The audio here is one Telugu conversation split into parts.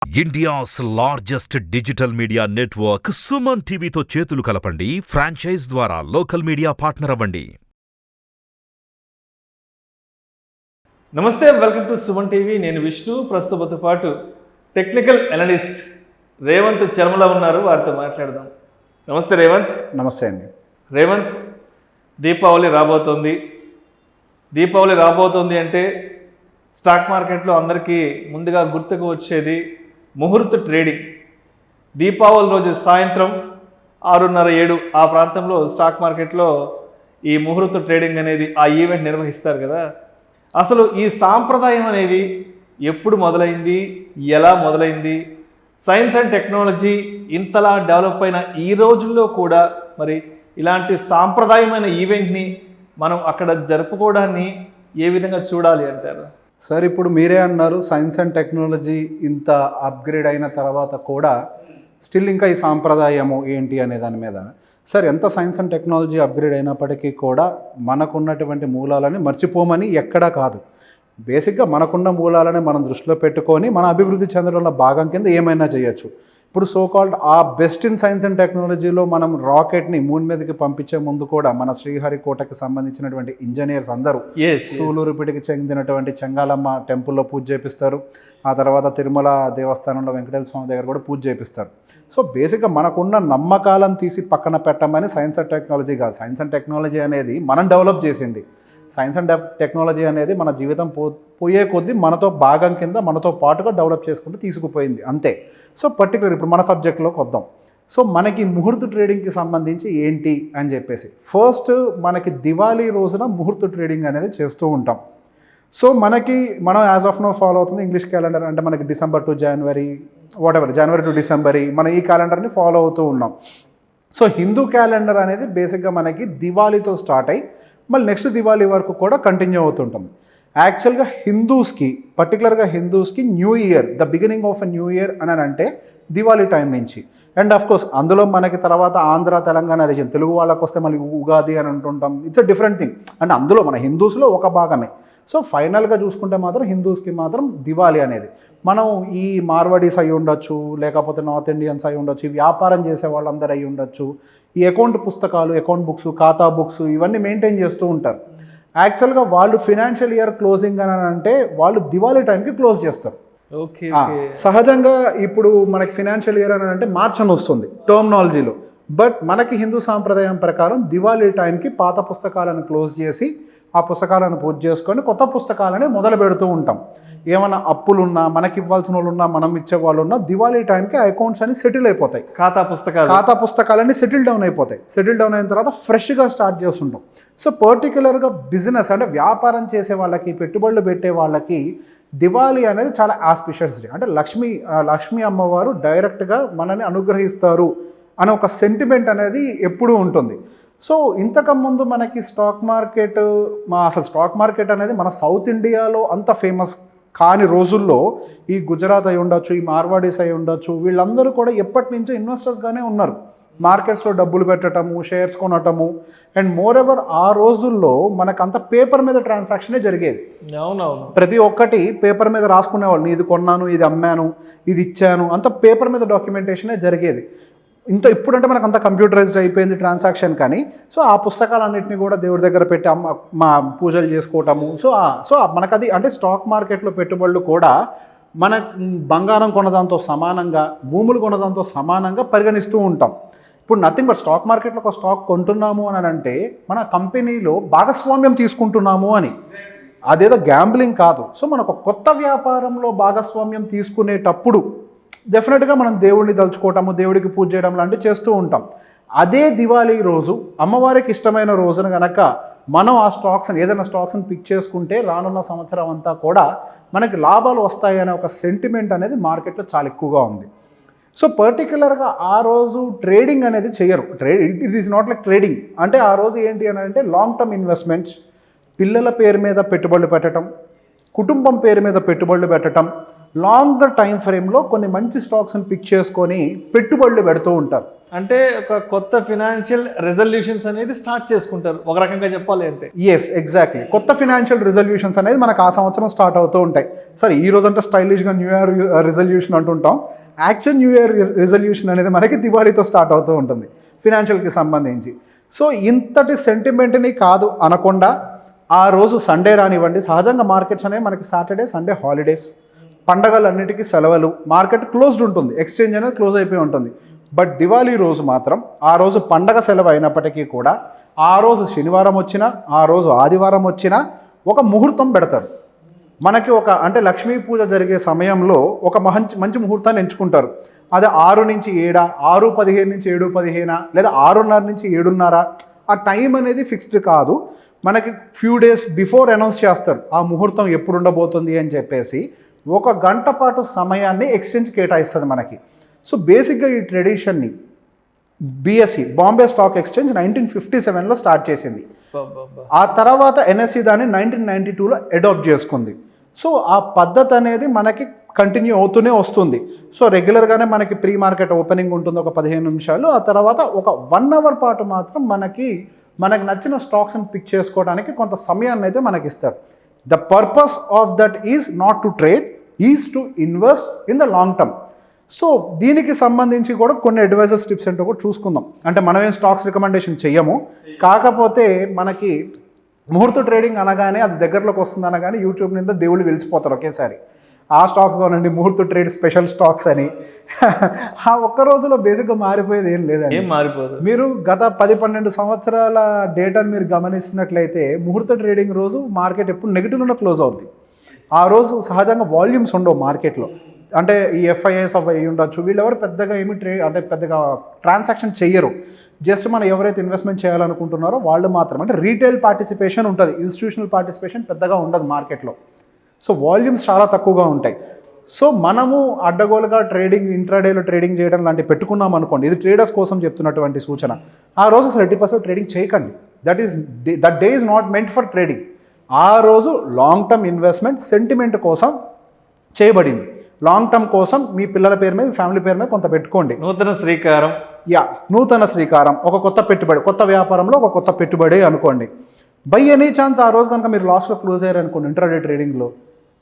India's largest digital media network Suman టీవీతో చేతులు కలపండి. ఫ్రాంచైజ్ ద్వారా లోకల్ మీడియా పార్ట్నర్ అవ్వండి. నమస్తే, వెల్కమ్ టు సుమన్ టీవీ. నేను విష్ణు. ప్రస్తుతంతో పాటు టెక్నికల్ అనలిస్ట్ రేవంత్ చర్మల ఉన్నారు. వారితో మాట్లాడదాం. నమస్తే రేవంత్. నమస్తే అండి. రేవంత్, దీపావళి రాబోతోంది అంటే స్టాక్ మార్కెట్లో అందరికీ ముందుగా గుర్తుకు వచ్చేది ముహూర్త ట్రేడింగ్. దీపావళి రోజు సాయంత్రం 6:30-7 ఆ ప్రాంతంలో స్టాక్ మార్కెట్లో ఈ ముహూర్త ట్రేడింగ్ అనేది ఆ ఈవెంట్ నిర్వహిస్తారు కదా. అసలు ఈ సాంప్రదాయం అనేది ఎప్పుడు మొదలైంది, ఎలా మొదలైంది? సైన్స్ అండ్ టెక్నాలజీ ఇంతలా డెవలప్ అయిన ఈ రోజుల్లో కూడా మరి ఇలాంటి సాంప్రదాయమైన ఈవెంట్ని మనం అక్కడ జరుపుకోవడాన్ని ఏ విధంగా చూడాలి అంటారు? సార్, ఇప్పుడు మీరే అన్నారు సైన్స్ అండ్ టెక్నాలజీ ఇంత అప్గ్రేడ్ అయిన తర్వాత కూడా స్టిల్ ఇంకా ఈ సాంప్రదాయము ఏంటి అనే దాని మీద సార్, ఎంత సైన్స్ అండ్ టెక్నాలజీ అప్గ్రేడ్ అయినప్పటికీ కూడా మనకున్నటువంటి మూలాలని మర్చిపోమని ఎక్కడా కాదు. బేసిక్గా మనకున్న మూలాలని మనం దృష్టిలో పెట్టుకొని మన అభివృద్ధి చెందడంలో భాగం కింద ఏమైనా చేయొచ్చు. ఇప్పుడు సో కాల్డ్ ఆ బెస్ట్ ఇన్ సైన్స్ అండ్ టెక్నాలజీలో మనం రాకెట్ని మూన్ మీదకి పంపించే ముందు కూడా మన శ్రీహరికోటకి సంబంధించినటువంటి ఇంజనీర్స్ అందరూ సూలూరుపేటకి చెందినటువంటి చెంగాలమ్మ టెంపుల్లో పూజ చేపిస్తారు. ఆ తర్వాత తిరుమల దేవస్థానంలో వెంకటేశ్వర స్వామి దగ్గర కూడా పూజ చేపిస్తారు. సో బేసిక్గా మనకున్న నమ్మకాలను తీసి పక్కన పెట్టమని సైన్స్ అండ్ టెక్నాలజీ కాదు. సైన్స్ అండ్ టెక్నాలజీ అనేది మనం డెవలప్ చేసింది. సైన్స్ అండ్ టెక్నాలజీ అనేది మన జీవితం పోయే కొద్దీ మనతో భాగం కింద మనతో పాటుగా డెవలప్ చేసుకుంటూ తీసుకుపోయింది అంతే. సో పర్టికులర్ ఇప్పుడు మన సబ్జెక్ట్లోకి వద్దాం. సో మనకి ముహూర్త ట్రేడింగ్కి సంబంధించి ఏంటి అని చెప్పేసి ఫస్ట్ మనకి దివాళీ రోజున ముహూర్త ట్రేడింగ్ అనేది చేస్తూ ఉంటాం. సో మనం యాజ్ ఆఫ్ నో ఫాలో అవుతుంది ఇంగ్లీష్ క్యాలెండర్. అంటే మనకి December to January, January to December మనం ఈ క్యాలెండర్ని ఫాలో అవుతూ ఉన్నాం. సో హిందూ క్యాలెండర్ అనేది బేసిక్గా మనకి దివాళీతో స్టార్ట్ అయ్యి మళ్ళీ నెక్స్ట్ దివాళీ వరకు కూడా కంటిన్యూ అవుతుంటుంది. యాక్చువల్గా పర్టికులర్గా హిందూస్కి new year, the beginning of a new year అని అంటే దివాళీ టైం నుంచి. అండ్ ఆఫ్ కోర్స్ అందులో మనకి తర్వాత ఆంధ్ర తెలంగాణ రీజన్, తెలుగు వాళ్ళకి వస్తే మళ్ళీ ఉగాది అని అంటుంటాం. It's a different thing. అంటే అందులో మన హిందూస్లో ఒక భాగమే. సో ఫైనల్గా చూసుకుంటే మాత్రం హిందూస్కి మాత్రం దివాళీ అనేది మనం ఈ మార్వాడీస్ అయి ఉండొచ్చు, లేకపోతే నార్త్ ఇండియన్స్ అయి ఉండొచ్చు, ఈ వ్యాపారం చేసే వాళ్ళందరూ అయి ఉండొచ్చు, ఈ అకౌంట్ పుస్తకాలు, అకౌంట్ బుక్స్, ఖాతా బుక్స్ ఇవన్నీ మెయింటైన్ చేస్తూ ఉంటారు. యాక్చువల్గా వాళ్ళు ఫినాన్షియల్ ఇయర్ క్లోజింగ్ అని అంటే వాళ్ళు దివాళీ టైంకి క్లోజ్ చేస్తారు. ఓకే. సహజంగా ఇప్పుడు మనకి ఫినాన్షియల్ ఇయర్ అని అంటే మార్చ్ అని వస్తుంది టర్మినాలజీలో. బట్ మనకి హిందూ సాంప్రదాయం ప్రకారం దివాళీ టైంకి పాత పుస్తకాలను క్లోజ్ చేసి ఆ పుస్తకాలను పూజ చేసుకొని కొత్త పుస్తకాలని మొదలు పెడుతూ ఉంటాం. ఏమైనా అప్పులున్నా, మనకి ఇవ్వాల్సిన వాళ్ళు ఉన్నా, మనం ఇచ్చే వాళ్ళు ఉన్నా దివాళీ టైంకి అకౌంట్స్ అన్ని సెటిల్ అయిపోతాయి. ఖాతా పుస్తకాలన్నీ సెటిల్ డౌన్ అయిపోతాయి. సెటిల్ డౌన్ అయిన తర్వాత ఫ్రెష్గా స్టార్ట్ చేస్తుంటాం. సో పర్టికులర్గా బిజినెస్ అంటే వ్యాపారం చేసే వాళ్ళకి, పెట్టుబడులు పెట్టే వాళ్ళకి దివాళీ అనేది చాలా ఆస్పిషియస్ డే. అంటే లక్ష్మీ అమ్మవారు డైరెక్ట్గా మనల్ని అనుగ్రహిస్తారు అనే ఒక సెంటిమెంట్ అనేది ఎప్పుడూ ఉంటుంది. సో ఇంతకుముందు మనకి అసలు స్టాక్ మార్కెట్ అనేది మన సౌత్ ఇండియాలో అంత ఫేమస్ కాని రోజుల్లో ఈ గుజరాత్ అయి ఉండొచ్చు, ఈ మార్వాడీస్ అయి ఉండొచ్చు, వీళ్ళందరూ కూడా ఎప్పటి నుంచో ఇన్వెస్టర్స్గానే ఉన్నారు. మార్కెట్స్లో డబ్బులు పెట్టడము, షేర్స్ కొనటము. అండ్ మోర్ ఎవర్ ఆ రోజుల్లో మనకంత పేపర్ మీద ట్రాన్సాక్షనే జరిగేది. అవునవును. ప్రతి ఒక్కటి పేపర్ మీద రాసుకునేవాళ్ళు. ఇది కొన్నాను, ఇది అమ్మాను, ఇది ఇచ్చాను, అంత పేపర్ మీద డాక్యుమెంటేషనే జరిగేది. ఇప్పుడంటే మనకు అంత కంప్యూటరైజ్డ్ అయిపోయింది ట్రాన్సాక్షన్. కానీ సో ఆ పుస్తకాలన్నింటినీ కూడా దేవుడి దగ్గర పెట్టి మా పూజలు చేసుకోవటము. సో మనకది అంటే స్టాక్ మార్కెట్లో పెట్టుబడులు కూడా మన బంగారం కొనదాంతో సమానంగా, భూములు కొనదాంతో సమానంగా పరిగణిస్తూ ఉంటాం. ఇప్పుడు నథింగ్ బట్ స్టాక్ మార్కెట్లో ఒక స్టాక్ కొంటున్నాము అని అంటే మన కంపెనీలో భాగస్వామ్యం తీసుకుంటున్నాము అని. అదేదో గ్యాంబ్లింగ్ కాదు. సో మనకు కొత్త వ్యాపారంలో భాగస్వామ్యం తీసుకునేటప్పుడు డెఫినెట్గా మనం దేవుడిని తలుచుకోవటము, దేవుడికి పూజ చేయడం లాంటివి చేస్తూ ఉంటాం. అదే దివాళీ రోజు అమ్మవారికి ఇష్టమైన రోజున కనుక మనం ఆ ఏదైనా స్టాక్స్ని పిక్ చేసుకుంటే రానున్న సంవత్సరం అంతా కూడా మనకి లాభాలు వస్తాయి అనే ఒక సెంటిమెంట్ అనేది మార్కెట్లో చాలా ఎక్కువగా ఉంది. సో పర్టికులర్గా ఆ రోజు ట్రేడింగ్ అనేది చేయరు. It is not like trading. అంటే ఆ రోజు ఏంటి అని అంటే లాంగ్ టర్మ్ ఇన్వెస్ట్మెంట్స్, పిల్లల పేరు మీద పెట్టుబడులు పెట్టడం, కుటుంబం పేరు మీద పెట్టుబడులు పెట్టడం, లాంగర్ టైం ఫ్రేమ్లో కొన్ని మంచి స్టాక్స్ని పిక్ చేసుకొని పెట్టుబడులు పెడుతూ ఉంటారు. అంటే ఒక కొత్త ఫినాన్షియల్ రెజల్యూషన్స్ అనేది స్టార్ట్ చేసుకుంటారు ఒక రకంగా చెప్పాలి అంటే. Yes, exactly. కొత్త ఫినాన్షియల్ రిజల్యూషన్స్ అనేది మనకు ఆ సంవత్సరం స్టార్ట్ అవుతూ ఉంటాయి. సరే, ఈ రోజంతా స్టైలిష్గా న్యూ ఇయర్ రిజల్యూషన్ అంటుంటాం. యాక్చువల్ న్యూ ఇయర్ రిజల్యూషన్ అనేది మనకి దివాళీతో స్టార్ట్ అవుతూ ఉంటుంది ఫినాన్షియల్కి సంబంధించి. సో ఇంతటి సెంటిమెంట్ని కాదు అనకుండా ఆ రోజు సండే రానివ్వండి, సహజంగా మార్కెట్స్ అనేవి మనకి సాటర్డే సండే హాలిడేస్, పండగలన్నిటికీ సెలవులు, మార్కెట్ క్లోజ్డ్ ఉంటుంది, ఎక్స్చేంజ్ అనేది క్లోజ్ అయిపోయి ఉంటుంది. బట్ దివాళీ రోజు మాత్రం ఆ రోజు పండగ సెలవు అయినప్పటికీ కూడా ఆ రోజు శనివారం వచ్చినా ఆ రోజు ఆదివారం వచ్చినా ఒక ముహూర్తం పెడతారు మనకి. అంటే లక్ష్మీ పూజ జరిగే సమయంలో ఒక మంచి ముహూర్తాన్ని ఎంచుకుంటారు. అది 6 నుంచి 7, 6:15 నుంచి 7:15, లేదా 6:30 నుంచి 7:30. ఆ టైం అనేది ఫిక్స్డ్ కాదు, మనకి ఫ్యూ డేస్ బిఫోర్ అనౌన్స్ చేస్తారు ఆ ముహూర్తం ఎప్పుడు ఉండబోతుంది అని చెప్పేసి. 1 గంట పాటు సమయాన్ని ఎక్స్చేంజ్ కేటాయిస్తుంది మనకి. సో బేసిక్గా ఈ ట్రెడిషన్ని బిఎస్సి, బాంబే స్టాక్ ఎక్స్చేంజ్ 1957లో స్టార్ట్ చేసింది. ఆ తర్వాత ఎన్ఎస్సి దాన్ని 1992లో అడాప్ట్ చేసుకుంది. సో ఆ పద్ధతి అనేది మనకి కంటిన్యూ అవుతూనే వస్తుంది. సో రెగ్యులర్గానే మనకి ప్రీ మార్కెట్ ఓపెనింగ్ ఉంటుంది ఒక 15 నిమిషాలు. ఆ తర్వాత ఒక 1 అవర్ పాటు మాత్రం మనకి నచ్చిన స్టాక్స్ని పిక్ చేసుకోవడానికి కొంత సమయాన్ని అయితే మనకి ఇస్తారు. The purpose of that is not to trade, is to invest in the long term. So దీనికి సంబంధించి కూడా కొన్ని అడ్వైజర్స్ టిప్స్ ఏంటో కూడా చూసుకుందాం. అంటే మనం ఏం స్టాక్స్ రికమెండేషన్ చెయ్యము, కాకపోతే మనకి ముహూర్త ట్రేడింగ్ అనగానే అది దగ్గరలోకి వస్తుంది అనగానే యూట్యూబ్ నిండా దేవుళ్ళు వెలిసిపోతారు ఒకేసారి. ఆ స్టాక్స్ కానండి, ముహూర్త ట్రేడ్ స్పెషల్ స్టాక్స్ అని. ఆ ఒక్క రోజులో బేసిక్గా మారిపోయేది ఏం లేదండి, ఏం మారిపోదు. మీరు గత 10-12 సంవత్సరాల డేటాను మీరు గమనిస్తున్నట్లయితే ముహూర్త ట్రేడింగ్ రోజు మార్కెట్ ఎప్పుడు నెగిటివ్లో క్లోజ్ అవుద్ది. ఆ రోజు సహజంగా వాల్యూమ్స్ ఉండవు మార్కెట్లో. అంటే ఈ ఎఫ్ఐఎస్ అవి ఉండొచ్చు, వీళ్ళెవరు పెద్దగా ఏమి పెద్దగా ట్రాన్సాక్షన్ చెయ్యరు. జస్ట్ మనం ఎవరైతే ఇన్వెస్ట్మెంట్ చేయాలనుకుంటున్నారో వాళ్ళు మాత్రం, అంటే రీటైల్ పార్టిసిపేషన్ ఉంటుంది, ఇన్స్టిట్యూషనల్ పార్టిసిపేషన్ పెద్దగా ఉండదు మార్కెట్లో. సో వాల్యూమ్స్ చాలా తక్కువగా ఉంటాయి. సో మనము అడ్డగోలుగా ట్రేడింగ్, ఇంట్రాడేలో ట్రేడింగ్ చేయడం లాంటివి పెట్టుకున్నాం అనుకోండి, ఇది ట్రేడర్స్ కోసం చెప్తున్నటువంటి సూచన. ఆ రోజు అసలు 80% ట్రేడింగ్ చేయకండి. That day is not meant for trading. ఆ రోజు లాంగ్ టర్మ్ ఇన్వెస్ట్మెంట్ సెంటిమెంట్ కోసం చేయబడింది. లాంగ్ టర్మ్ కోసం మీ పిల్లల పేరు మీద, మీ ఫ్యామిలీ పేరు మీద కొంత పెట్టుకోండి. నూతన శ్రీకారం, ఒక కొత్త పెట్టుబడి, కొత్త వ్యాపారంలో ఒక కొత్త పెట్టుబడి అనుకోండి. బై ఎనీ ఛాన్స్ ఆ రోజు కనుక మీరు లాస్ట్లో క్లోజ్ అయ్యారు అనుకోండి ఇంట్రాడే ట్రేడింగ్లో,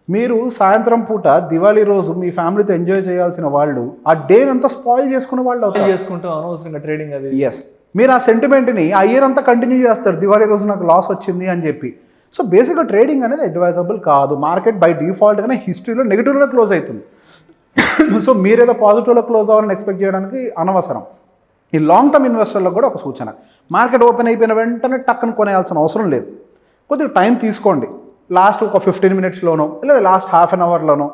మీరు సాయంత్రం పూట దివాళీ రోజు మీ ఫ్యామిలీతో ఎంజాయ్ చేయాల్సిన వాళ్ళు ఆ డే అంతా స్పాయిల్ చేసుకున్న వాళ్ళు అవుతారు. చేసుకుంటాం అనవసరంగా ట్రేడింగ్ అది. ఎస్, మీరు ఆ సెంటిమెంట్ని ఆ ఇయర్ అంతా కంటిన్యూ చేస్తారు, దివాళీ రోజు నాకు లాస్ వచ్చింది అని చెప్పి. సో బేసిక్గా ట్రేడింగ్ అనేది అడ్వైజబుల్ కాదు. మార్కెట్ బై డిఫాల్ట్గానే హిస్టరీలో నెగిటివ్లో క్లోజ్ అవుతుంది. సో మీరేదో పాజిటివ్లో క్లోజ్ అవ్వాలని ఎక్స్పెక్ట్ చేయడానికి అనవసరం. ఈ లాంగ్ టర్మ్ ఇన్వెస్టర్లకు కూడా ఒక సూచన, మార్కెట్ ఓపెన్ అయిపోయిన వెంటనే టక్కన కొనేయాల్సిన అవసరం లేదు. కొద్దిగా టైం తీసుకోండి. లాస్ట్ ఒక 15 మినిట్స్లోనో లేదా లాస్ట్ హాఫ్ అన్ అవర్లోనో.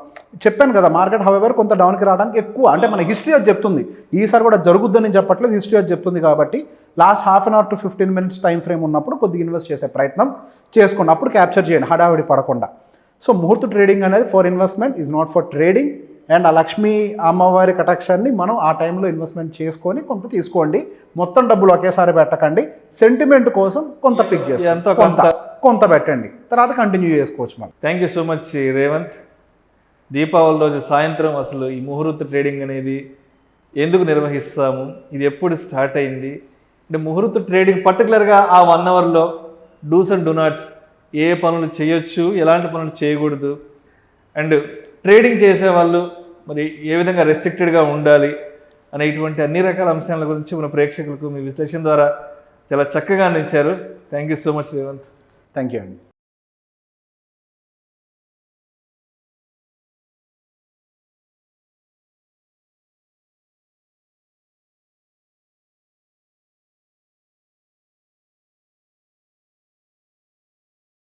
చెప్పాను కదా, మార్కెట్ హవెవర్ కొంత డౌన్కి రావడానికి ఎక్కువ, అంటే మన హిస్టరీ అది చెప్తుంది. ఈసారి కూడా జరుగుద్దని చెప్పట్లేదు, హిస్టరీ అది చెప్తుంది. కాబట్టి last half an hour to 15 minutes time frame ఉన్నప్పుడు కొద్దిగా ఇన్వెస్ట్ చేసే ప్రయత్నం చేసుకోండి. అప్పుడు క్యాప్చర్ చేయండి హడావిడి పడకుండా. సో ముహూర్త ట్రేడింగ్ అనేది for investment, is not for trading. And ఆ లక్ష్మీ అమ్మవారి కటాక్షాన్ని మనం ఆ టైంలో ఇన్వెస్ట్మెంట్ చేసుకొని కొంత తీసుకోండి. మొత్తం డబ్బులు ఒకేసారి పెట్టకండి. సెంటిమెంట్ కోసం కొంత పిక్ చేసుకోండి, కొంత పెట్టండి, తర్వాత కంటిన్యూ చేసుకోవచ్చు మనం. Thank you so much Revanth. Deepavali రోజు సాయంత్రం అసలు ఈ ముహూర్త ట్రేడింగ్ అనేది ఎందుకు నిర్వహిస్తాము, ఇది ఎప్పుడు స్టార్ట్ అయింది, అంటే ముహూర్త ట్రేడింగ్ పర్టికులర్గా ఆ 1 అవర్లో డూస్ అండ్ డూ నాట్స్, ఏ పనులు చేయొచ్చు, ఎలాంటి పనులు చేయకూడదు, అండ్ ట్రేడింగ్ చేసేవాళ్ళు మరి ఏ విధంగా రెస్ట్రిక్టెడ్గా ఉండాలి అనే ఇటువంటి అన్ని రకాల అంశాల గురించి మన ప్రేక్షకులకు మీ విశ్లేషణ ద్వారా చాలా చక్కగా అందించారు. Thank you so much Revanth. Thank you అండి.